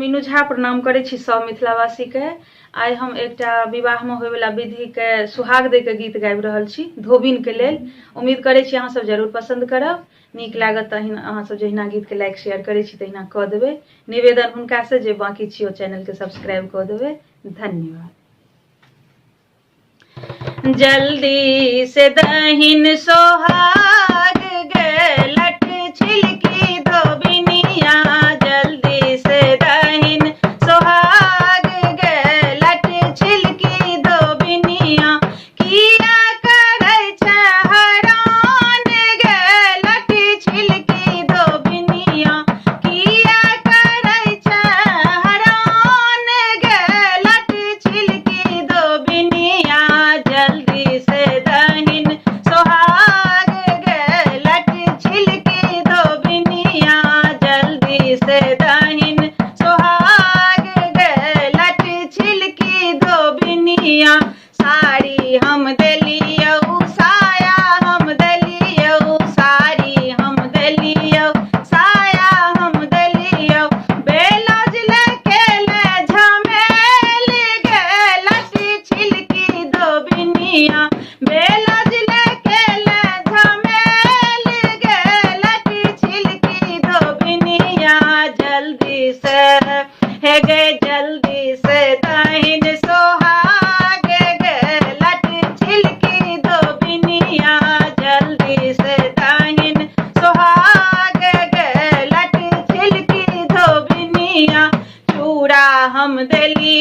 मीनू झा प्रणाम करे छी सब मिथिलावासी के। आइ हम एकटा विवाह में होय वाला विधि के सुहाग दे के गीत गाबि रहल छी धोबिन के लेल। उम्मीद करे छी अहाँ सब जरूर पसंद करब। नीक लागत तहिना अहाँ सब जहिना गीत के लाइक शेयर करे छी तहिना क देबे। निवेदन हुनका से जे बाकी छी ओ चैनल के सब्सक्राइब क देबे। धन्यवाद। जल्दी से दहिन सोहाग गे लट छिलकी धोबिनिया, जल्दी से दहिन सोहाग गे लट छिलकी धोबिनिया, किया करे छ हरान गे लट छिलकी धोबिनिया, किया करे छ हरान गे लट छिलकी धोबिनिया, जल्दी से दहिन सोहाग गे लट छिलकी धोबिनिया, जल्दी से दहिन सोहाग गे लट छिलकी धोबिनिया। साड़ी हम देलियौ साया हम देलियौ, साड़ी हम देलियौ साया हम देलियौ, बेलौज लेके ले झमेल गे लट छिलकी धोबिनिया, बेलौज लेके ले झमेल गे लट छिलकी धोबिनिया, जल्दी से हे गे जल्दी से दहिन सोहाग गे लट छिलकी धोबिनिया, जल्दी से दहिन सोहाग गे लट छिलकी धोबिनिया। चूड़ा हम देली